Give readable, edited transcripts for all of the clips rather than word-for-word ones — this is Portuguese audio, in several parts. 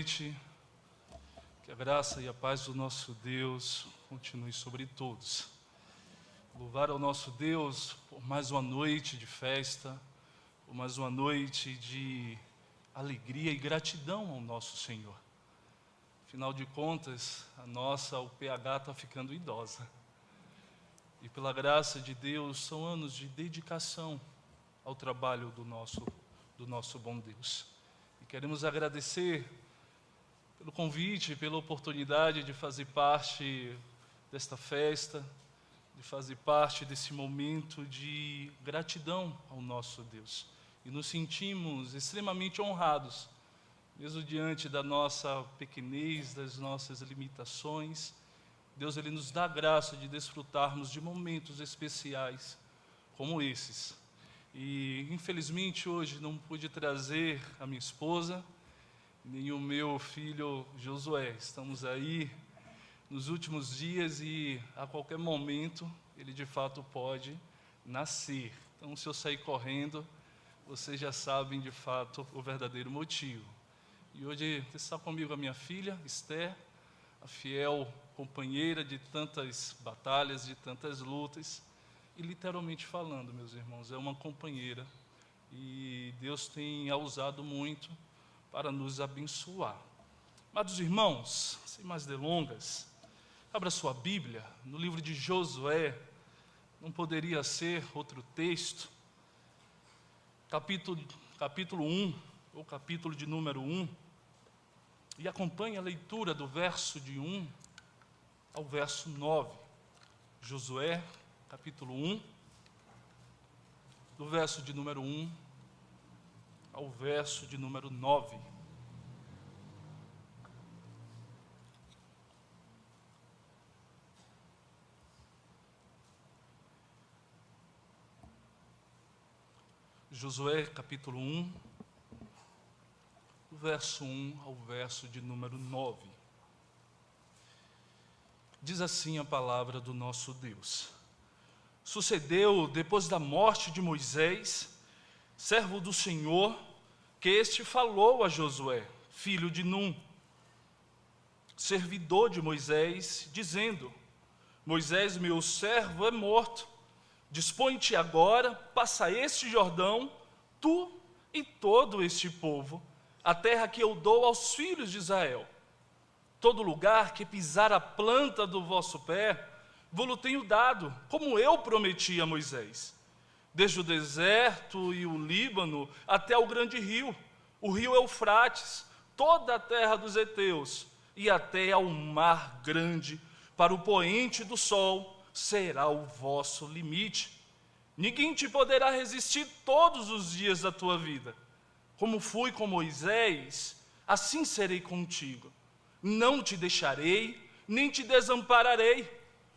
noite. Que a graça e a paz do nosso Deus continue sobre todos. Louvar ao nosso Deus por mais uma noite de festa, por mais uma noite de alegria e gratidão ao nosso Senhor. Afinal de contas, o PH está ficando idosa. E pela graça de Deus, são anos de dedicação ao trabalho do nosso bom Deus. E queremos agradecer pelo convite, pela oportunidade de fazer parte desta festa, de fazer parte desse momento de gratidão ao nosso Deus. E nos sentimos extremamente honrados, mesmo diante da nossa pequenez, das nossas limitações. Deus, Ele nos dá a graça de desfrutarmos de momentos especiais como esses. E, infelizmente, hoje não pude trazer a minha esposa, nem o meu filho Josué. Estamos aí nos últimos dias e a qualquer momento ele de fato pode nascer. Então, se eu sair correndo, vocês já sabem de fato o verdadeiro motivo. E hoje está comigo a minha filha, Esther, a fiel companheira de tantas batalhas, de tantas lutas. E literalmente falando, meus irmãos, é uma companheira e Deus tem a usado muito para nos abençoar. Amados irmãos, sem mais delongas, abra sua Bíblia no livro de Josué. Não poderia ser outro texto, capítulo 1, ou capítulo de número 1, e acompanhe a leitura do verso de 1 ao verso 9. Josué, capítulo 1, do verso de número 1 ao verso de número 9. Josué, capítulo 1, do verso 1 ao verso de número 9. Diz assim a palavra do nosso Deus. Sucedeu, depois da morte de Moisés, servo do Senhor, que este falou a Josué, filho de Num, servidor de Moisés, dizendo: Moisés, meu servo, é morto. Dispõe-te agora, passa este Jordão, tu e todo este povo, a terra que eu dou aos filhos de Israel. Todo lugar que pisar a planta do vosso pé, vou-lo tenho dado, como eu prometi a Moisés. Desde o deserto e o Líbano até o grande rio, o rio Eufrates, toda a terra dos heteus, e até ao mar grande, para o poente do sol, será o vosso limite. Ninguém te poderá resistir todos os dias da tua vida. Como fui com Moisés, assim serei contigo. Não te deixarei, nem te desampararei.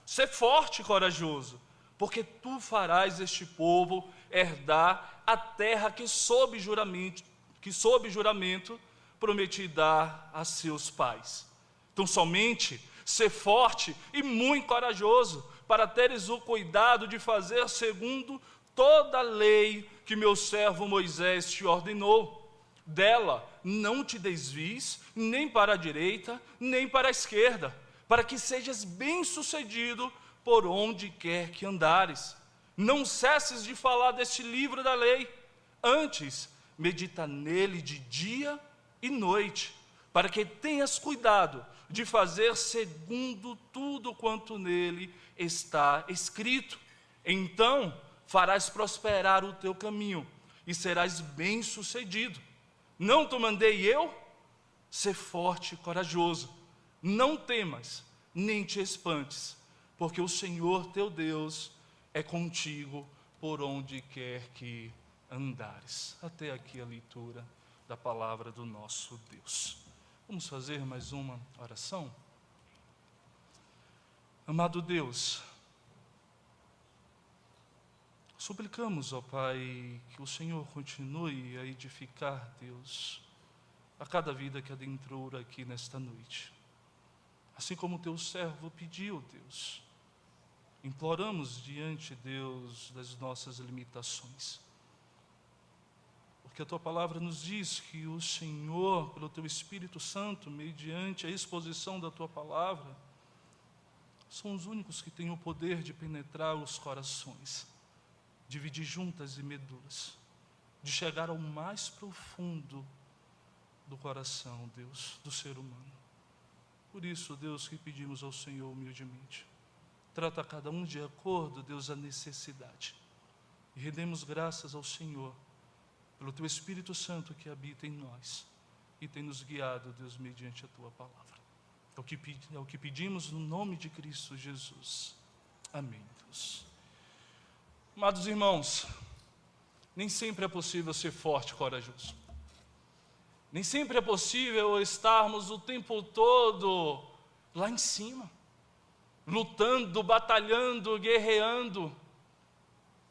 Sê forte e corajoso, porque tu farás este povo herdar a terra que sob juramento prometi dar a seus pais. Então somente sê forte e muito corajoso, para teres o cuidado de fazer segundo toda a lei que meu servo Moisés te ordenou. Dela não te desvies, nem para a direita, nem para a esquerda, para que sejas bem-sucedido por onde quer que andares. Não cesses de falar deste livro da lei, antes medita nele de dia e noite, para que tenhas cuidado de fazer segundo tudo quanto nele está escrito. Então farás prosperar o teu caminho e serás bem-sucedido. Não te mandei eu? Sê forte e corajoso. Não temas, nem te espantes, porque o Senhor teu Deus é contigo por onde quer que andares. Até aqui a leitura da palavra do nosso Deus. Vamos fazer mais uma oração? Amado Deus, suplicamos, ó Pai, que o Senhor continue a edificar, Deus, a cada vida que adentrou aqui nesta noite. Assim como o teu servo pediu, Deus, imploramos diante, Deus, das nossas limitações. Porque a tua palavra nos diz que o Senhor, pelo teu Espírito Santo, mediante a exposição da tua palavra, são os únicos que têm o poder de penetrar os corações, dividir juntas e medulas, de chegar ao mais profundo do coração, Deus, do ser humano. Por isso, Deus, que pedimos ao Senhor humildemente, trata cada um de acordo, Deus, a necessidade. E rendemos graças ao Senhor, pelo Teu Espírito Santo que habita em nós e tem nos guiado, Deus, mediante a Tua palavra. É o que pedimos no nome de Cristo Jesus. Amém, Deus. Amados irmãos, nem sempre é possível ser forte e corajoso. Nem sempre é possível estarmos o tempo todo lá em cima, lutando, batalhando, guerreando.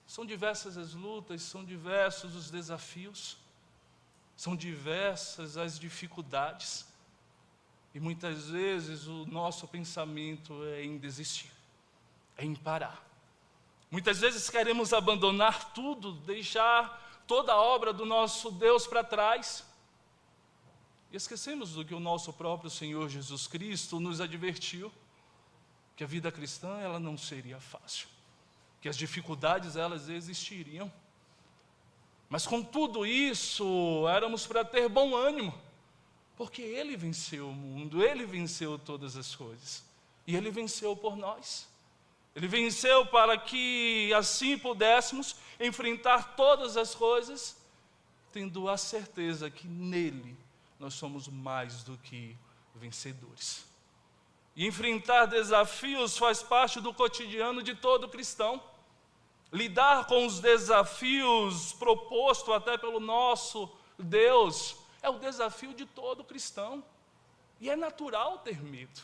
São diversas as lutas, são diversos os desafios, são diversas as dificuldades. E muitas vezes o nosso pensamento é em desistir, é em parar. Muitas vezes queremos abandonar tudo, deixar toda a obra do nosso Deus para trás. E esquecemos do que o nosso próprio Senhor Jesus Cristo nos advertiu, que a vida cristã ela não seria fácil, que as dificuldades elas existiriam. Mas com tudo isso, éramos para ter bom ânimo, porque Ele venceu o mundo, Ele venceu todas as coisas, e Ele venceu por nós. Ele venceu para que assim pudéssemos enfrentar todas as coisas, tendo a certeza que nele nós somos mais do que vencedores. E enfrentar desafios faz parte do cotidiano de todo cristão. Lidar com os desafios propostos até pelo nosso Deus é o desafio de todo cristão. E é natural ter medo.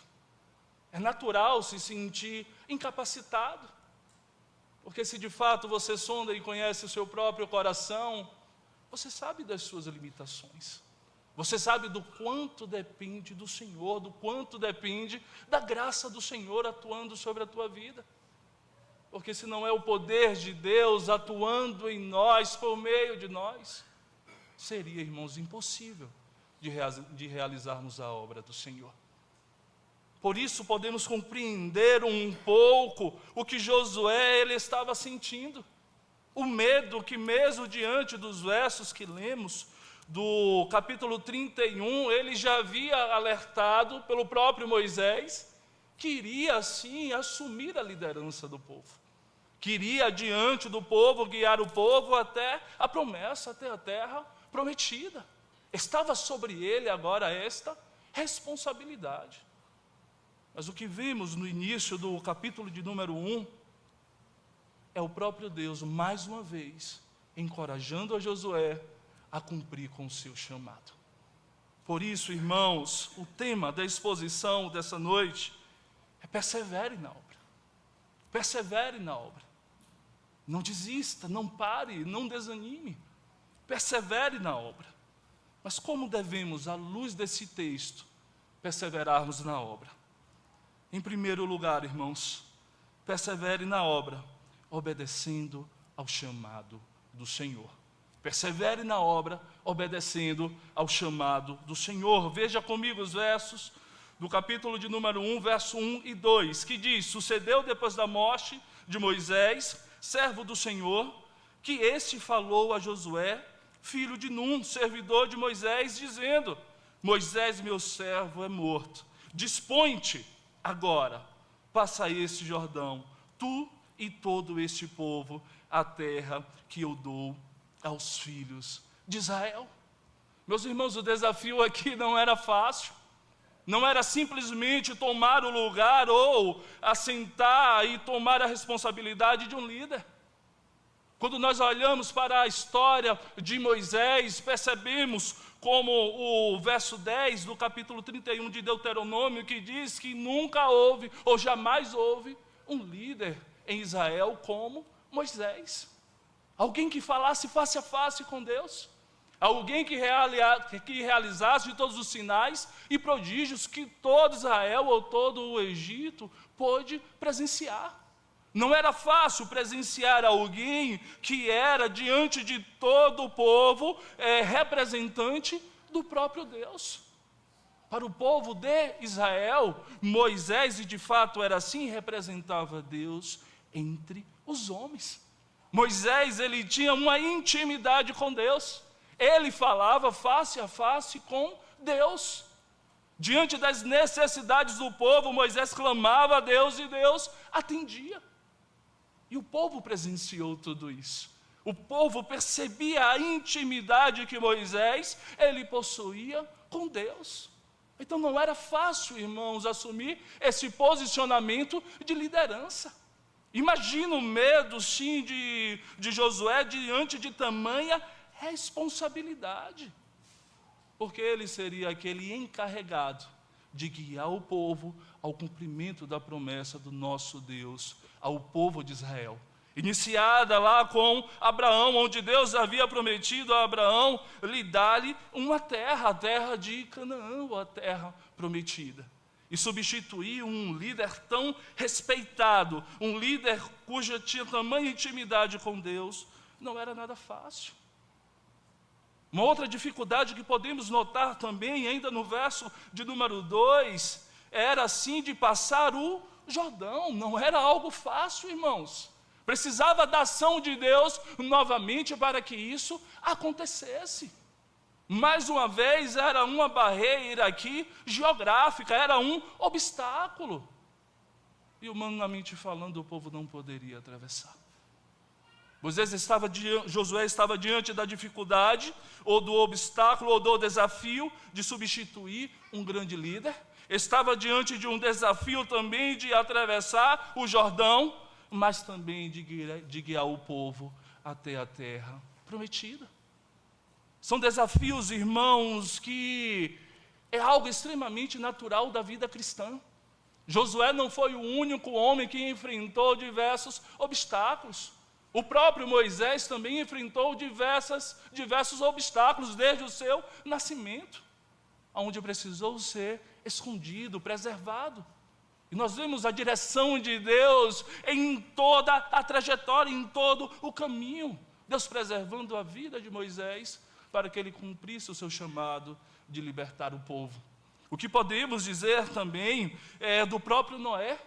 É natural se sentir incapacitado. Porque se de fato você sonda e conhece o seu próprio coração, você sabe das suas limitações. Você sabe do quanto depende do Senhor, do quanto depende da graça do Senhor atuando sobre a tua vida. Porque se não é o poder de Deus atuando em nós, por meio de nós, seria, irmãos, impossível de realizarmos a obra do Senhor. Por isso podemos compreender um pouco o que Josué ele estava sentindo. O medo que mesmo diante dos versos que lemos, do capítulo 31, ele já havia alertado pelo próprio Moisés, que iria assim assumir a liderança do povo. Queria diante do povo, guiar o povo até a promessa, até a terra prometida. Estava sobre ele agora esta responsabilidade. Mas o que vimos no início do capítulo de número 1, é o próprio Deus, mais uma vez, encorajando a Josué a cumprir com o seu chamado. Por isso, irmãos, o tema da exposição dessa noite é persevere na obra. Persevere na obra. Não desista, não pare, não desanime. Persevere na obra. Mas como devemos, à luz desse texto, perseverarmos na obra? Em primeiro lugar, irmãos, persevere na obra, obedecendo ao chamado do Senhor. Persevere na obra, obedecendo ao chamado do Senhor. Veja comigo os versos do capítulo de número 1, verso 1 e 2, que diz: sucedeu depois da morte de Moisés, servo do Senhor, que este falou a Josué, filho de Num, servidor de Moisés, dizendo: Moisés, meu servo, é morto. Dispõe-te agora, passa este Jordão, tu e todo este povo, a terra que eu dou aos filhos de Israel. Meus irmãos, o desafio aqui não era fácil. Não era simplesmente tomar o lugar ou assentar e tomar a responsabilidade de um líder. Quando nós olhamos para a história de Moisés, percebemos como o verso 10 do capítulo 31 de Deuteronômio, que diz que nunca houve ou jamais houve um líder em Israel como Moisés. Alguém que falasse face a face com Deus. Alguém que realizasse de todos os sinais e prodígios que todo Israel ou todo o Egito pôde presenciar. Não era fácil presenciar alguém que era, diante de todo o povo, representante do próprio Deus. Para o povo de Israel, Moisés, e de fato era assim, representava Deus entre os homens. Moisés, ele tinha uma intimidade com Deus. Ele falava face a face com Deus. Diante das necessidades do povo, Moisés clamava a Deus e Deus atendia. E o povo presenciou tudo isso. O povo percebia a intimidade que Moisés, ele possuía com Deus. Então não era fácil, irmãos, assumir esse posicionamento de liderança. Imagina o medo, sim, de Josué diante de tamanha responsabilidade. Porque ele seria aquele encarregado de guiar o povo ao cumprimento da promessa do nosso Deus ao povo de Israel. Iniciada lá com Abraão, onde Deus havia prometido a Abraão lhe dar-lhe uma terra, a terra de Canaã, a terra prometida. E substituir um líder tão respeitado, um líder cuja tinha tamanha intimidade com Deus, não era nada fácil. Uma outra dificuldade que podemos notar também, ainda no verso de número 2, era assim de passar o Jordão. Não era algo fácil, irmãos. Precisava da ação de Deus novamente para que isso acontecesse. Mais uma vez, era uma barreira aqui geográfica, era um obstáculo. E humanamente falando, o povo não poderia atravessar. Josué estava diante da dificuldade, ou do obstáculo, ou do desafio de substituir um grande líder. Estava diante de um desafio também de atravessar o Jordão, mas também de guiar o povo até a terra prometida. São desafios, irmãos, que é algo extremamente natural da vida cristã. Josué não foi o único homem que enfrentou diversos obstáculos. O próprio Moisés também enfrentou diversos obstáculos desde o seu nascimento, onde precisou ser escondido, preservado. E nós vemos a direção de Deus em toda a trajetória, em todo o caminho. Deus preservando a vida de Moisés para que ele cumprisse o seu chamado de libertar o povo. O que podemos dizer também é do próprio Noé,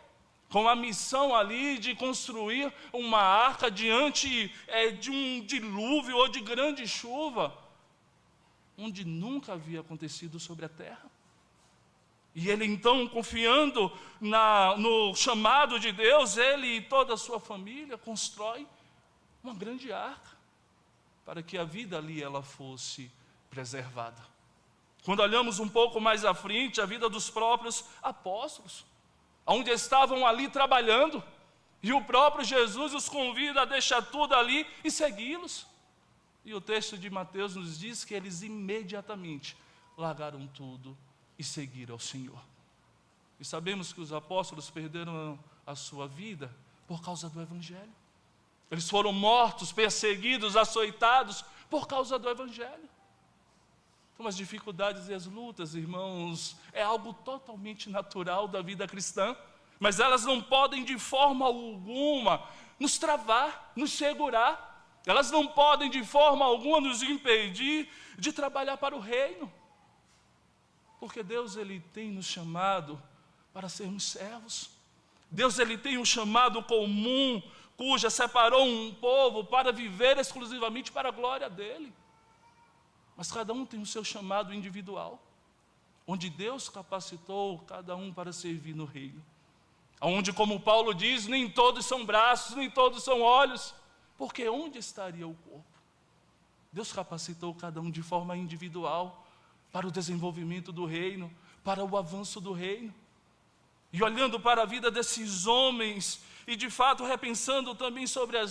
com a missão ali de construir uma arca diante de um dilúvio ou de grande chuva, onde nunca havia acontecido sobre a terra. E ele então, confiando no chamado de Deus, ele e toda a sua família constrói uma grande arca, para que a vida ali ela fosse preservada. Quando olhamos um pouco mais à frente, a vida dos próprios apóstolos, onde estavam ali trabalhando, e o próprio Jesus os convida a deixar tudo ali e segui-los. E o texto de Mateus nos diz que eles imediatamente largaram tudo e seguiram ao Senhor. E sabemos que os apóstolos perderam a sua vida por causa do Evangelho. Eles foram mortos, perseguidos, açoitados por causa do Evangelho. Então as dificuldades e as lutas, irmãos, é algo totalmente natural da vida cristã, mas elas não podem de forma alguma nos travar, nos segurar. Elas não podem de forma alguma nos impedir de trabalhar para o reino. Porque Deus ele tem nos chamado para sermos servos. Deus ele tem um chamado comum, cuja separou um povo para viver exclusivamente para a glória dele. Mas cada um tem o seu chamado individual, onde Deus capacitou cada um para servir no reino. Onde, como Paulo diz, nem todos são braços, nem todos são olhos, porque onde estaria o corpo? Deus capacitou cada um de forma individual para o desenvolvimento do reino, para o avanço do reino. E olhando para a vida desses homens, e de fato repensando também sobre a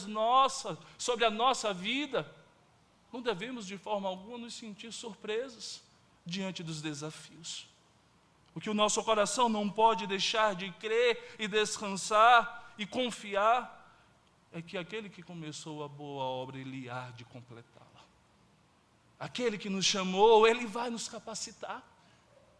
nossa vida, não devemos de forma alguma nos sentir surpresos diante dos desafios. O que o nosso coração não pode deixar de crer e descansar e confiar é que aquele que começou a boa obra, ele há de completá-la. Aquele que nos chamou, ele vai nos capacitar.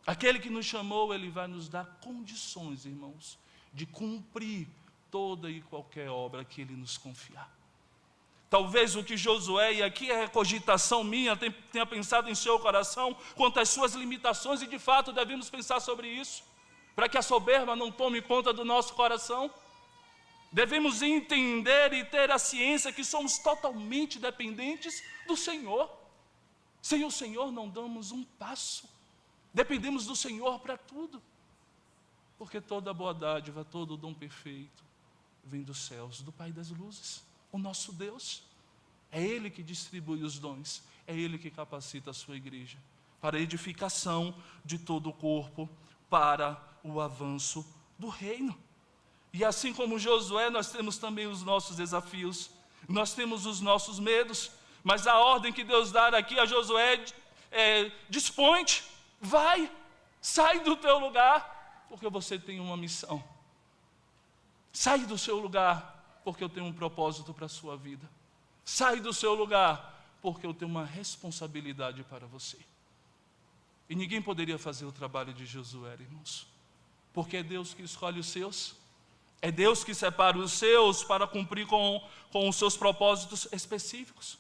Aquele que nos chamou, ele vai nos dar condições, irmãos, de cumprir toda e qualquer obra que Ele nos confiar. Talvez o que Josué, e aqui é a cogitação minha, tenha pensado em seu coração quanto às suas limitações, e de fato devemos pensar sobre isso, para que a soberba não tome conta do nosso coração. Devemos entender e ter a ciência que somos totalmente dependentes do Senhor. Sem o Senhor não damos um passo. Dependemos do Senhor para tudo. Porque toda boa dádiva, todo dom perfeito vem dos céus, do Pai das luzes, o nosso Deus. É Ele que distribui os dons, é Ele que capacita a sua igreja para a edificação de todo o corpo, para o avanço do reino. E assim como Josué, nós temos também os nossos desafios, nós temos os nossos medos, mas a ordem que Deus dá aqui a Josué é: dispõe-te, vai, sai do teu lugar, porque você tem uma missão. Sai do seu lugar, porque eu tenho um propósito para a sua vida. Sai do seu lugar, porque eu tenho uma responsabilidade para você. E ninguém poderia fazer o trabalho de Josué, irmãos, porque é Deus que escolhe os seus, é Deus que separa os seus para cumprir com os seus propósitos específicos.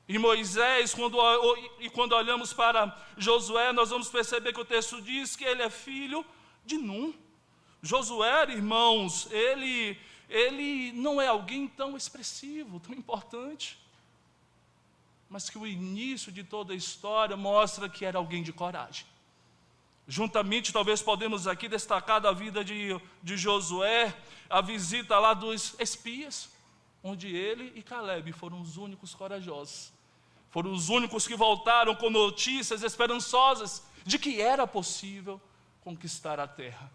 E Moisés, quando olhamos para Josué, nós vamos perceber que o texto diz que ele é filho de Num. Josué, irmãos, ele não é alguém tão expressivo, tão importante, mas que o início de toda a história mostra que era alguém de coragem. Juntamente, talvez podemos aqui destacar da vida de Josué, a visita lá dos espias, onde ele e Calebe foram os únicos corajosos. Foram os únicos que voltaram com notícias esperançosas de que era possível conquistar a terra.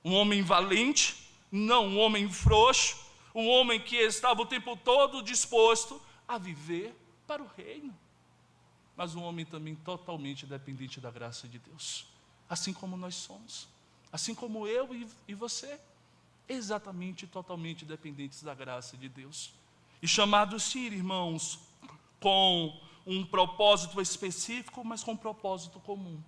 Um homem valente, não um homem frouxo, um homem que estava o tempo todo disposto a viver para o reino. Mas um homem também totalmente dependente da graça de Deus. Assim como nós somos, assim como eu e você, exatamente, totalmente dependentes da graça de Deus. E chamados, sim, irmãos, com um propósito específico, mas com um propósito comum.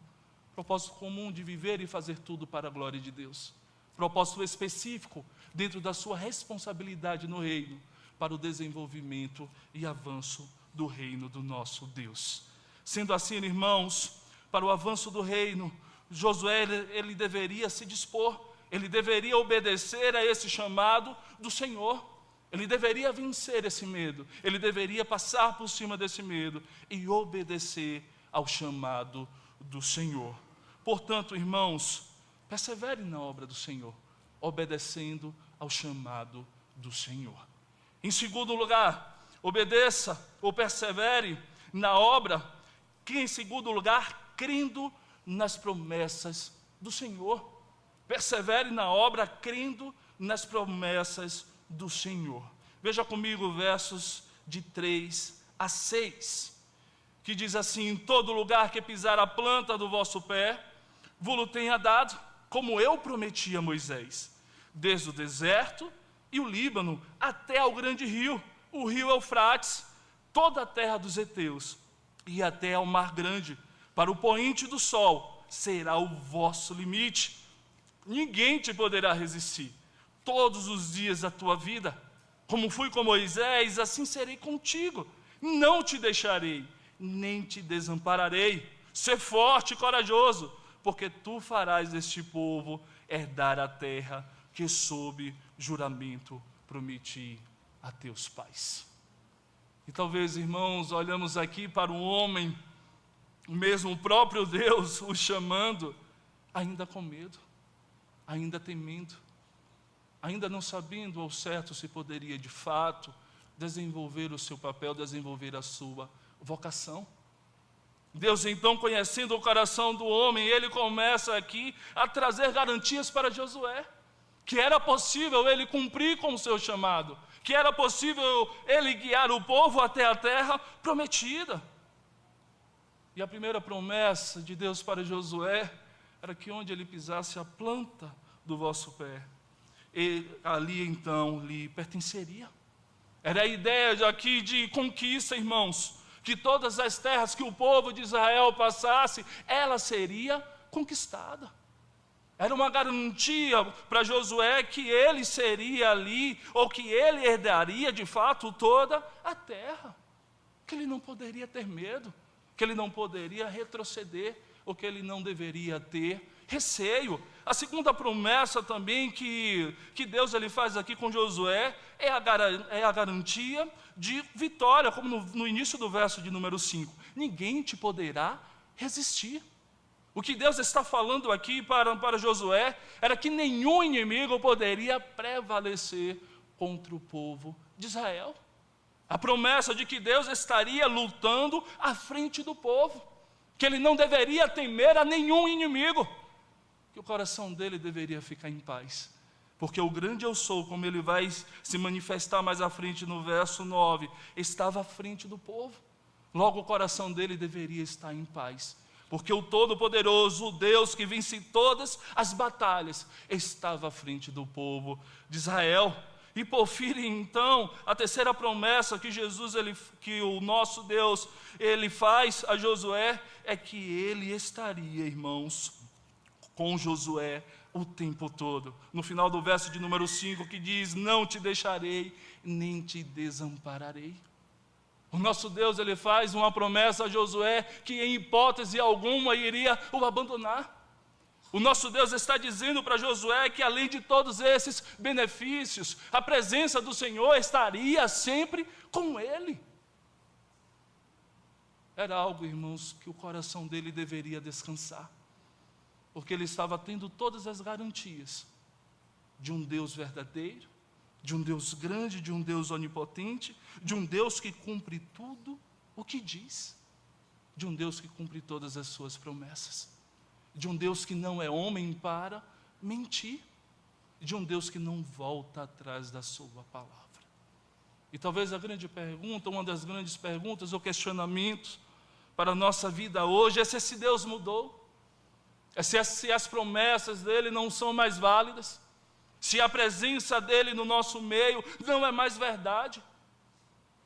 Propósito comum de viver e fazer tudo para a glória de Deus. Propósito específico dentro da sua responsabilidade no reino, para o desenvolvimento e avanço do reino do nosso Deus. Sendo assim, irmãos, para o avanço do reino, Josué, ele deveria se dispor, ele deveria obedecer a esse chamado do Senhor, ele deveria vencer esse medo, ele deveria passar por cima desse medo e obedecer ao chamado do Senhor. Portanto, irmãos, persevere na obra do Senhor, obedecendo ao chamado do Senhor. Em segundo lugar, obedeça ou persevere na obra, que em segundo lugar, crendo nas promessas do Senhor. Persevere na obra, crendo nas promessas do Senhor. Veja comigo versos de 3 a 6, que diz assim: em todo lugar que pisar a planta do vosso pé, vos tenha dado, como eu prometi a Moisés, desde o deserto e o Líbano até ao grande rio, o rio Eufrates, toda a terra dos heteus, e até ao mar grande, para o poente do sol, será o vosso limite. Ninguém te poderá resistir todos os dias da tua vida. Como fui com Moisés, assim serei contigo. Não te deixarei, nem te desampararei. Sê forte e corajoso, porque tu farás deste povo herdar a terra que sob juramento prometi a teus pais. E talvez, irmãos, olhamos aqui para um homem, mesmo o próprio Deus o chamando, ainda com medo, ainda temendo, ainda não sabendo ao certo se poderia de fato desenvolver o seu papel, desenvolver a sua vocação. Deus então, conhecendo o coração do homem, ele começa aqui a trazer garantias para Josué, que era possível ele cumprir com o seu chamado, que era possível ele guiar o povo até a terra prometida. E a primeira promessa de Deus para Josué era que onde ele pisasse a planta do vosso pé, ali então lhe pertenceria. Era a ideia aqui de conquista, irmãos, que todas as terras que o povo de Israel passasse, ela seria conquistada. Era uma garantia para Josué que ele seria ali, ou que ele herdaria de fato toda a terra. Que ele não poderia ter medo, que ele não poderia retroceder, ou que ele não deveria ter receio. A segunda promessa também que Deus ele faz aqui com Josué é a garantia de vitória, como no início do verso de número 5. Ninguém te poderá resistir. O que Deus está falando aqui para Josué era que nenhum inimigo poderia prevalecer contra o povo de Israel. A promessa de que Deus estaria lutando à frente do povo, que ele não deveria temer a nenhum inimigo, que o coração dele deveria ficar em paz. Porque o grande eu sou, como ele vai se manifestar mais à frente no verso 9, estava à frente do povo. Logo o coração dele deveria estar em paz. Porque o Todo-Poderoso, o Deus que vence todas as batalhas, estava à frente do povo de Israel. E por fim, então, a terceira promessa que o nosso Deus, ele faz a Josué, é que ele estaria, irmãos, com Josué o tempo todo. No final do verso de número 5, que diz: não te deixarei, nem te desampararei. O nosso Deus, ele faz uma promessa a Josué que em hipótese alguma iria o abandonar. O nosso Deus está dizendo para Josué que além de todos esses benefícios, a presença do Senhor estaria sempre com ele. Era algo, irmãos, que o coração dele deveria descansar, porque ele estava tendo todas as garantias de um Deus verdadeiro, de um Deus grande, de um Deus onipotente, de um Deus que cumpre tudo o que diz, de um Deus que cumpre todas as suas promessas, de um Deus que não é homem para mentir, de um Deus que não volta atrás da sua palavra. E talvez a grande pergunta, uma das grandes perguntas ou questionamentos para a nossa vida hoje é se esse Deus mudou, é se as promessas dele não são mais válidas, se a presença dele no nosso meio não é mais verdade,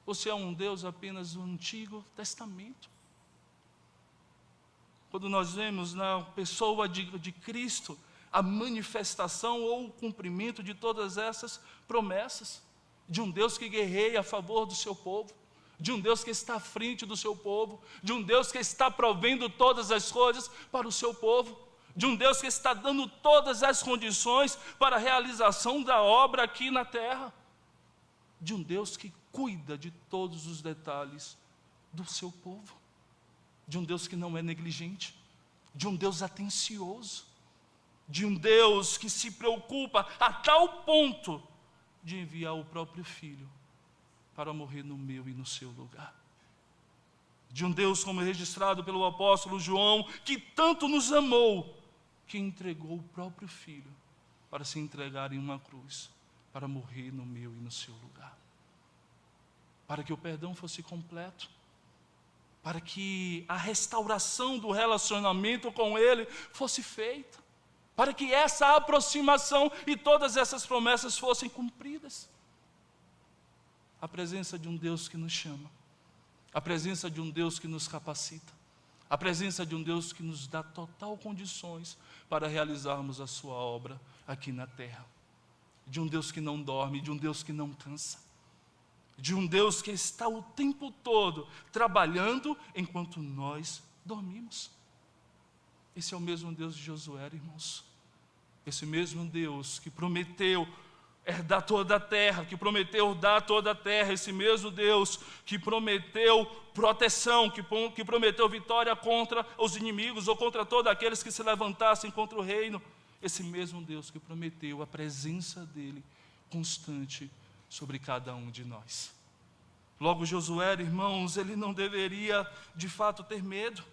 ou se é um Deus apenas do Antigo Testamento. Quando nós vemos na pessoa de Cristo a manifestação ou o cumprimento de todas essas promessas, de um Deus que guerreia a favor do seu povo, de um Deus que está à frente do seu povo, de um Deus que está provendo todas as coisas para o seu povo, de um Deus que está dando todas as condições para a realização da obra aqui na terra, de um Deus que cuida de todos os detalhes do seu povo, de um Deus que não é negligente, de um Deus atencioso, de um Deus que se preocupa a tal ponto de enviar o próprio Filho para morrer no meu e no seu lugar. De um Deus, como é registrado pelo apóstolo João, que tanto nos amou, que entregou o próprio Filho para se entregar em uma cruz, para morrer no meu e no seu lugar. Para que o perdão fosse completo, para que a restauração do relacionamento com Ele fosse feita, para que essa aproximação e todas essas promessas fossem cumpridas. A presença de um Deus que nos chama, a presença de um Deus que nos capacita, a presença de um Deus que nos dá total condições para realizarmos a sua obra aqui na terra, de um Deus que não dorme, de um Deus que não cansa, de um Deus que está o tempo todo trabalhando enquanto nós dormimos. Esse é o mesmo Deus de Josué, irmãos. Esse mesmo Deus que prometeu herdar toda a terra, que prometeu dar toda a terra, esse mesmo Deus que prometeu proteção, que prometeu vitória contra os inimigos ou contra todos aqueles que se levantassem contra o reino, esse mesmo Deus que prometeu a presença dele constante sobre cada um de nós. Logo Josué, irmãos, ele não deveria de fato ter medo.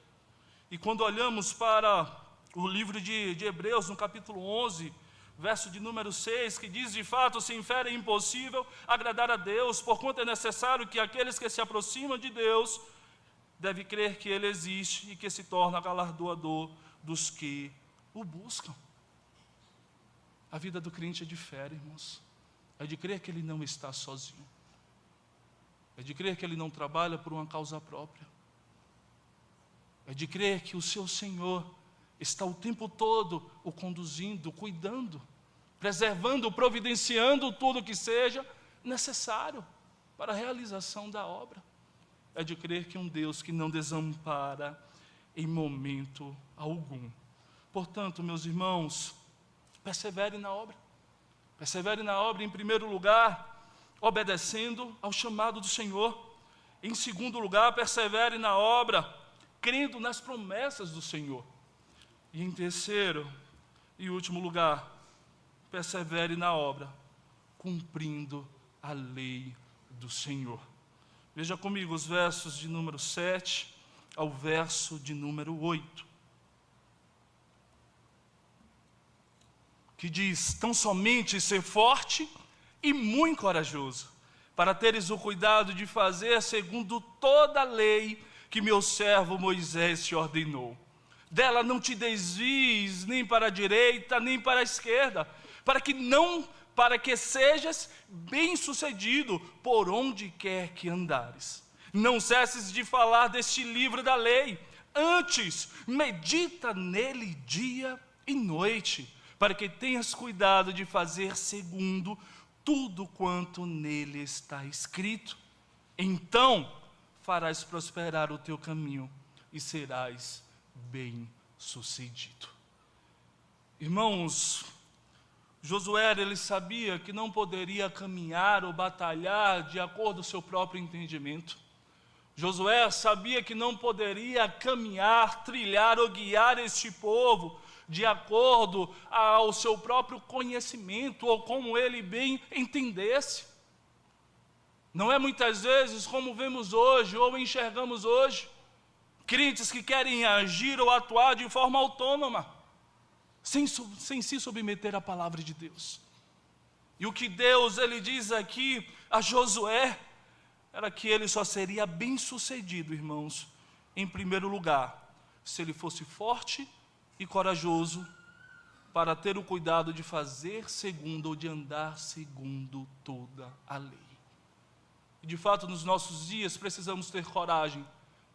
E quando olhamos para o livro de Hebreus, no capítulo 11, verso de número 6, que diz: de fato, sem fé é impossível agradar a Deus, porquanto é necessário que aqueles que se aproximam de Deus devem crer que Ele existe e que se torna galardoador dos que o buscam. A vida do crente é de fé, irmãos. É de crer que ele não está sozinho. É de crer que ele não trabalha por uma causa própria. É de crer que o seu Senhor está o tempo todo o conduzindo, cuidando, preservando, providenciando tudo que seja necessário para a realização da obra. É de crer que um Deus que não desampara em momento algum. Portanto, meus irmãos, persevere na obra. Persevere na obra, em primeiro lugar, obedecendo ao chamado do Senhor. Em segundo lugar, persevere na obra, crendo nas promessas do Senhor. E em terceiro e último lugar, persevere na obra, cumprindo a lei do Senhor. Veja comigo os versos de número 7 ao verso de número 8. Que diz: tão somente ser forte e muito corajoso, para teres o cuidado de fazer segundo toda a lei que meu servo Moisés te ordenou. Dela não te desvies nem para a direita, nem para a esquerda, para que sejas bem-sucedido por onde quer que andares. Não cesses de falar deste livro da lei, antes medita nele dia e noite, para que tenhas cuidado de fazer segundo tudo quanto nele está escrito. Então farás prosperar o teu caminho e serás bem-sucedido. Irmãos, Josué, ele sabia que não poderia caminhar ou batalhar de acordo com o seu próprio entendimento. Josué sabia que não poderia caminhar, trilhar ou guiar este povo de acordo ao seu próprio conhecimento ou como ele bem entendesse. Não é muitas vezes como vemos hoje ou enxergamos hoje, crentes que querem agir ou atuar de forma autônoma, sem se submeter à palavra de Deus. E o que Deus ele diz aqui a Josué era que ele só seria bem-sucedido, irmãos, em primeiro lugar, se ele fosse forte e corajoso para ter o cuidado de fazer segundo ou de andar segundo toda a lei. E de fato, nos nossos dias, precisamos ter coragem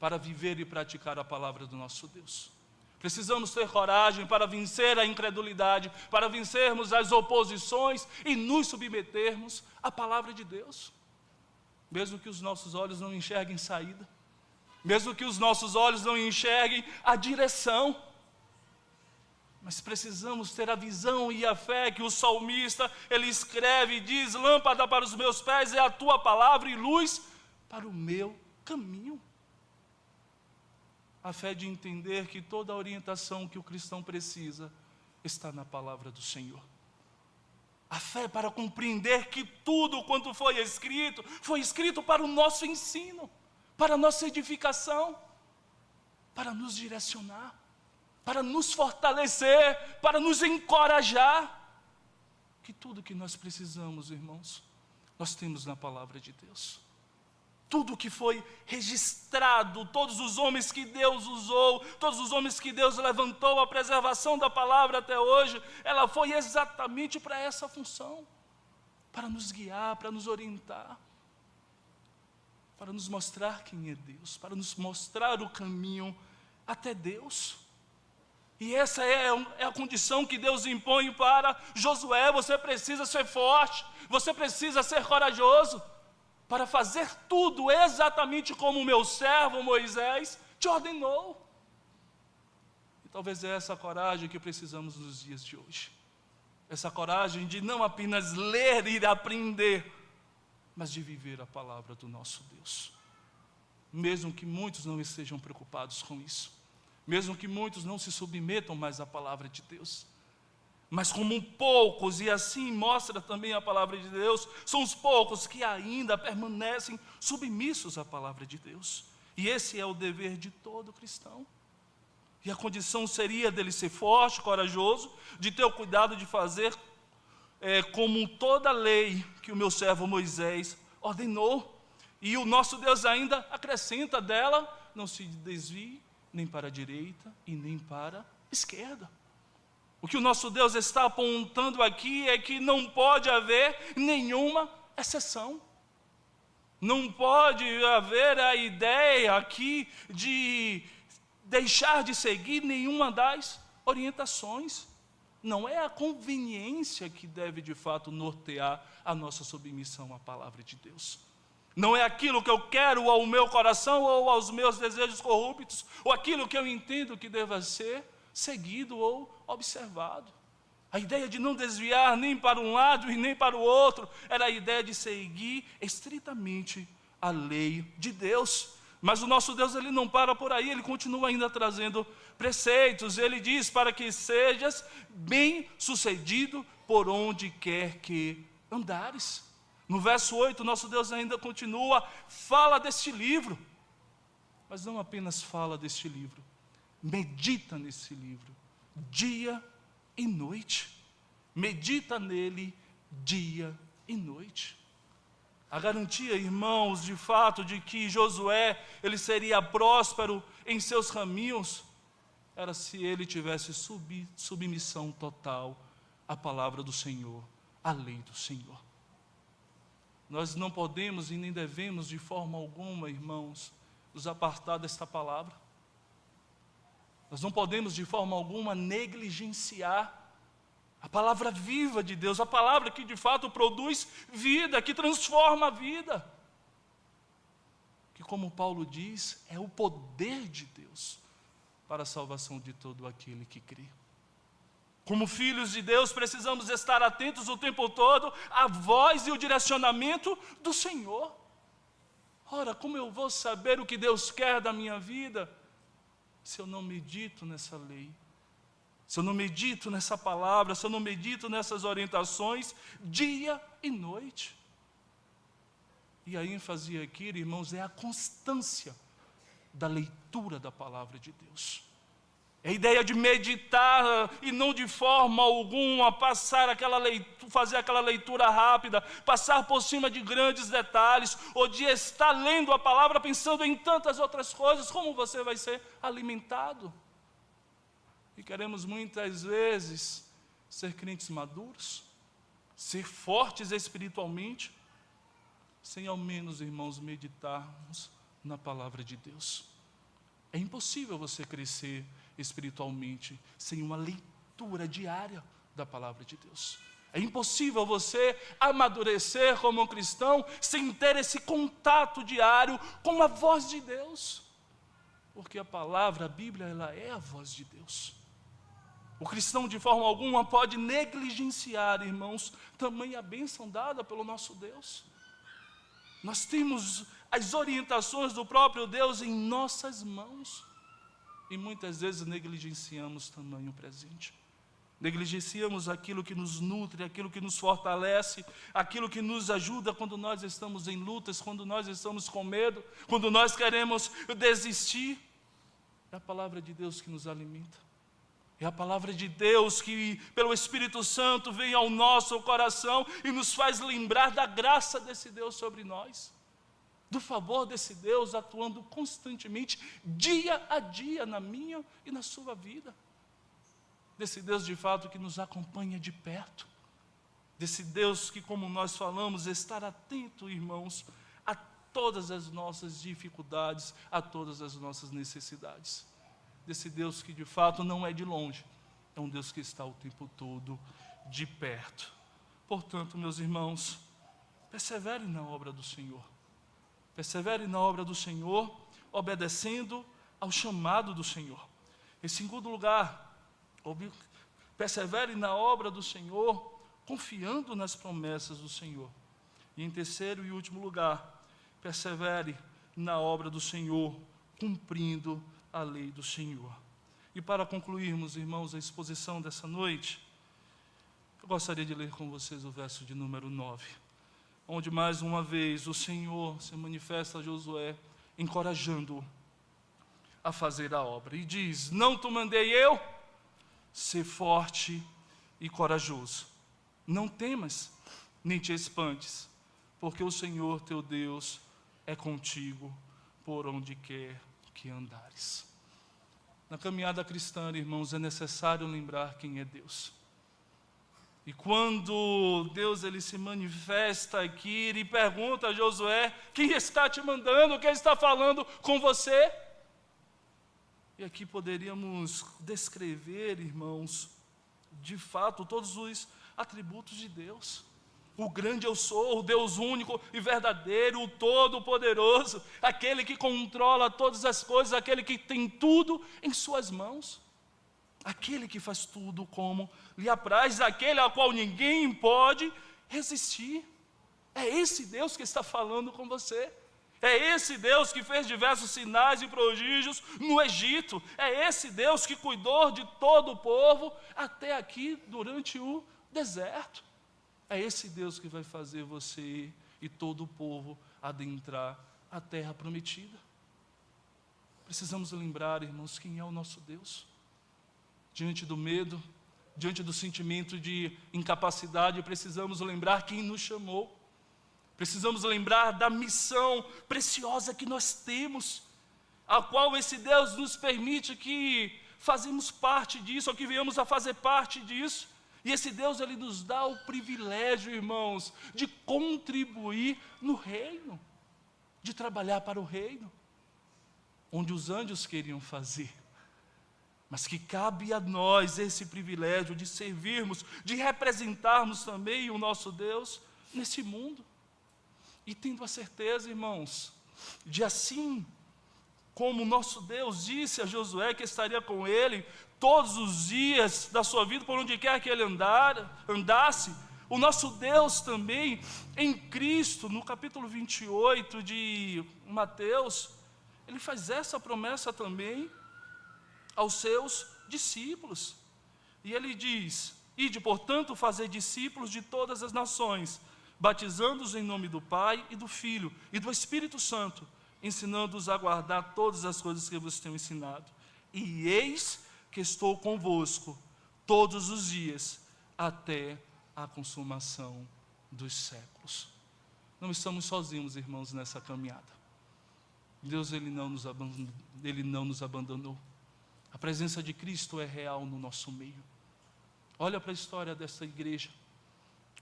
para viver e praticar a palavra do nosso Deus. Precisamos ter coragem para vencer a incredulidade, para vencermos as oposições e nos submetermos à palavra de Deus. Mesmo que os nossos olhos não enxerguem saída, mesmo que os nossos olhos não enxerguem a direção, mas precisamos ter a visão e a fé que o salmista, ele escreve e diz: lâmpada para os meus pés é a tua palavra e luz para o meu caminho. A fé de entender que toda a orientação que o cristão precisa está na palavra do Senhor. A fé para compreender que tudo quanto foi escrito para o nosso ensino, para a nossa edificação, para nos direcionar, para nos fortalecer, para nos encorajar. Que tudo que nós precisamos, irmãos, nós temos na palavra de Deus. Tudo que foi registrado, todos os homens que Deus usou, todos os homens que Deus levantou, a preservação da palavra até hoje, ela foi exatamente para essa função, para nos guiar, para nos orientar, para nos mostrar quem é Deus, para nos mostrar o caminho até Deus. E essa é a condição que Deus impõe para Josué. Você precisa ser forte, você precisa ser corajoso, para fazer tudo exatamente como o meu servo Moisés te ordenou. E talvez é essa coragem que precisamos nos dias de hoje. Essa coragem de não apenas ler e aprender, mas de viver a palavra do nosso Deus. Mesmo que muitos não estejam preocupados com isso, mesmo que muitos não se submetam mais à palavra de Deus, mas como poucos, e assim mostra também a palavra de Deus, são os poucos que ainda permanecem submissos à palavra de Deus. E esse é o dever de todo cristão. E a condição seria dele ser forte, corajoso, de ter o cuidado de fazer como toda a lei que o meu servo Moisés ordenou. E o nosso Deus ainda acrescenta dela: não se desvie nem para a direita e nem para a esquerda. O que o nosso Deus está apontando aqui é que não pode haver nenhuma exceção. Não pode haver a ideia aqui de deixar de seguir nenhuma das orientações. Não é a conveniência que deve de fato nortear a nossa submissão à palavra de Deus. Não é aquilo que eu quero ao meu coração ou aos meus desejos corruptos, ou aquilo que eu entendo que deva ser seguido ou observado. A ideia de não desviar nem para um lado e nem para o outro, era a ideia de seguir estritamente a lei de Deus. Mas o nosso Deus, Ele não para por aí, Ele continua ainda trazendo preceitos. Ele diz para que sejas bem-sucedido por onde quer que andares. No verso 8, nosso Deus ainda continua, fala deste livro. Mas não apenas fala deste livro, medita nesse livro, dia e noite. Medita nele, dia e noite. A garantia, irmãos, de fato, de que Josué, ele seria próspero em seus caminhos, era se ele tivesse submissão total à palavra do Senhor, à lei do Senhor. Nós não podemos e nem devemos, de forma alguma, irmãos, nos apartar desta palavra. Nós não podemos, de forma alguma, negligenciar a palavra viva de Deus, a palavra que de fato produz vida, que transforma a vida. Que, como Paulo diz, é o poder de Deus para a salvação de todo aquele que crê. Como filhos de Deus, precisamos estar atentos o tempo todo à voz e o direcionamento do Senhor. Ora, como eu vou saber o que Deus quer da minha vida, se eu não medito nessa lei? Se eu não medito nessa palavra, se eu não medito nessas orientações, dia e noite. E a ênfase aqui, irmãos, é a constância da leitura da palavra de Deus. É a ideia de meditar e não de forma alguma fazer aquela leitura rápida, passar por cima de grandes detalhes, ou de estar lendo a palavra pensando em tantas outras coisas, como você vai ser alimentado. E queremos muitas vezes ser crentes maduros, ser fortes espiritualmente, sem ao menos, irmãos, meditarmos na palavra de Deus. É impossível você crescer espiritualmente sem uma leitura diária da palavra de Deus. É impossível você amadurecer como um cristão sem ter esse contato diário com a voz de Deus. Porque a palavra, a Bíblia, ela é a voz de Deus. O cristão, de forma alguma, pode negligenciar, irmãos, tamanha bênção dada pelo nosso Deus. Nós temos as orientações do próprio Deus em nossas mãos. E muitas vezes negligenciamos tamanho presente. Negligenciamos aquilo que nos nutre, aquilo que nos fortalece, aquilo que nos ajuda quando nós estamos em lutas, quando nós estamos com medo, quando nós queremos desistir. É a palavra de Deus que nos alimenta. É a palavra de Deus que, pelo Espírito Santo, vem ao nosso coração e nos faz lembrar da graça desse Deus sobre nós, do favor desse Deus atuando constantemente, dia a dia, na minha e na sua vida. Desse Deus, de fato, que nos acompanha de perto. Desse Deus que, como nós falamos, estar atento, irmãos, a todas as nossas dificuldades, a todas as nossas necessidades. Desse Deus que de fato não é de longe, é um Deus que está o tempo todo de perto. Portanto, meus irmãos, persevere na obra do Senhor. Persevere na obra do Senhor, obedecendo ao chamado do Senhor. Em segundo lugar, persevere na obra do Senhor, confiando nas promessas do Senhor. E em terceiro e último lugar, persevere na obra do Senhor, cumprindo a lei do Senhor. E para concluirmos, irmãos, a exposição dessa noite, eu gostaria de ler com vocês o verso de número 9, onde mais uma vez o Senhor se manifesta a Josué, encorajando-o a fazer a obra. E diz: não te mandei eu? Ser forte e corajoso. Não temas, nem te espantes, porque o Senhor teu Deus é contigo por onde quer que andares. Na caminhada cristã, irmãos, é necessário lembrar quem é Deus. E quando Deus ele se manifesta aqui e pergunta a Josué: quem está te mandando, quem está falando com você? E aqui poderíamos descrever, irmãos, de fato, todos os atributos de Deus. O grande eu sou, o Deus único e verdadeiro, o todo-poderoso, aquele que controla todas as coisas, aquele que tem tudo em suas mãos, aquele que faz tudo como lhe apraz, aquele ao qual ninguém pode resistir. É esse Deus que está falando com você. É esse Deus que fez diversos sinais e prodígios no Egito. É esse Deus que cuidou de todo o povo até aqui durante o deserto. É esse Deus que vai fazer você e todo o povo adentrar a terra prometida. Precisamos lembrar, irmãos, quem é o nosso Deus. Diante do medo, diante do sentimento de incapacidade, precisamos lembrar quem nos chamou. Precisamos lembrar da missão preciosa que nós temos, a qual esse Deus nos permite que fazemos parte disso, ou que venhamos a fazer parte disso. E esse Deus, Ele nos dá o privilégio, irmãos, de contribuir no reino, de trabalhar para o reino, onde os anjos queriam fazer, mas que cabe a nós esse privilégio de servirmos, de representarmos também o nosso Deus nesse mundo. E tendo a certeza, irmãos, de assim como o nosso Deus disse a Josué que estaria com ele todos os dias da sua vida, por onde quer que ele andasse, o nosso Deus também, em Cristo, no capítulo 28 de Mateus, ele faz essa promessa também aos seus discípulos. E ele diz: ide, portanto, fazer discípulos de todas as nações, batizando-os em nome do Pai e do Filho e do Espírito Santo, ensinando-os a guardar todas as coisas que eu vos tenho ensinado. E eis que estou convosco todos os dias, até a consumação dos séculos. Não estamos sozinhos, irmãos, nessa caminhada. Deus, Ele não nos abandonou. A presença de Cristo é real no nosso meio. Olha para a história dessa igreja.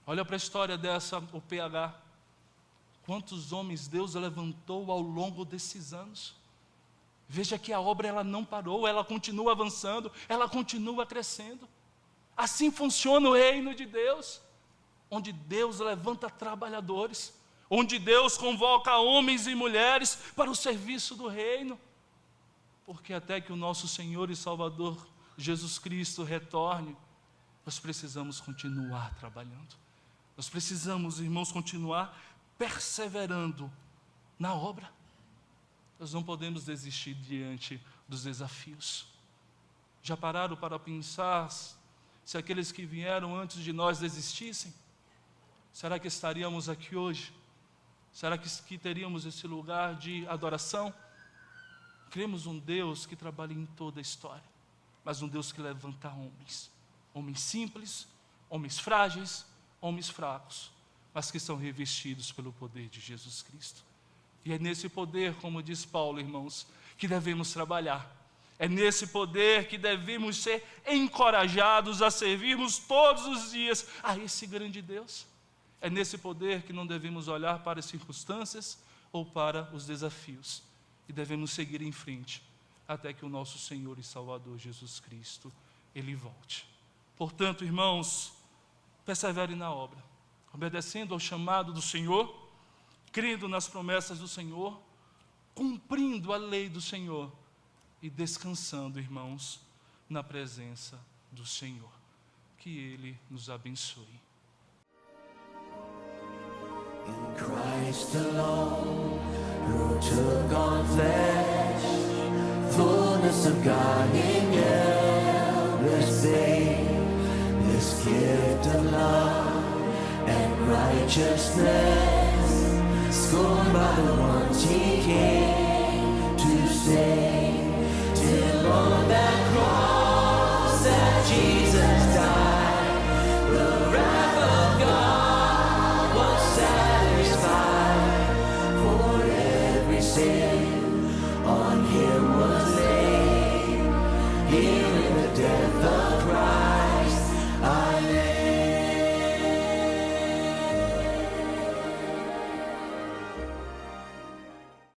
Olha para a história dessa OPH. Quantos homens Deus levantou ao longo desses anos. Veja que a obra ela não parou, ela continua avançando, ela continua crescendo. Assim funciona o reino de Deus, onde Deus levanta trabalhadores, onde Deus convoca homens e mulheres para o serviço do reino. Porque até que o nosso Senhor e Salvador Jesus Cristo retorne, nós precisamos continuar trabalhando. Nós precisamos, irmãos, continuar perseverando na obra. Nós não podemos desistir diante dos desafios. Já pararam para pensar se aqueles que vieram antes de nós desistissem? Será que estaríamos aqui hoje? Será que teríamos esse lugar de adoração? Cremos um Deus que trabalha em toda a história, mas um Deus que levanta homens. Homens simples, homens frágeis, homens fracos, mas que são revestidos pelo poder de Jesus Cristo. E é nesse poder, como diz Paulo, irmãos, que devemos trabalhar. É nesse poder que devemos ser encorajados a servirmos todos os dias a esse grande Deus. É nesse poder que não devemos olhar para as circunstâncias ou para os desafios. E devemos seguir em frente até que o nosso Senhor e Salvador Jesus Cristo, Ele volte. Portanto, irmãos, persevere na obra, obedecendo ao chamado do Senhor, crendo nas promessas do Senhor, cumprindo a lei do Senhor e descansando, irmãos, na presença do Senhor. Que Ele nos abençoe. In Christ alone, who took on flesh, fullness of God in endless babe, this gift of love and righteousness, scorned by the ones He came to save, till on that cross that Jesus died, the wrath of God was satisfied, for every sin on Him was laid, healing the death of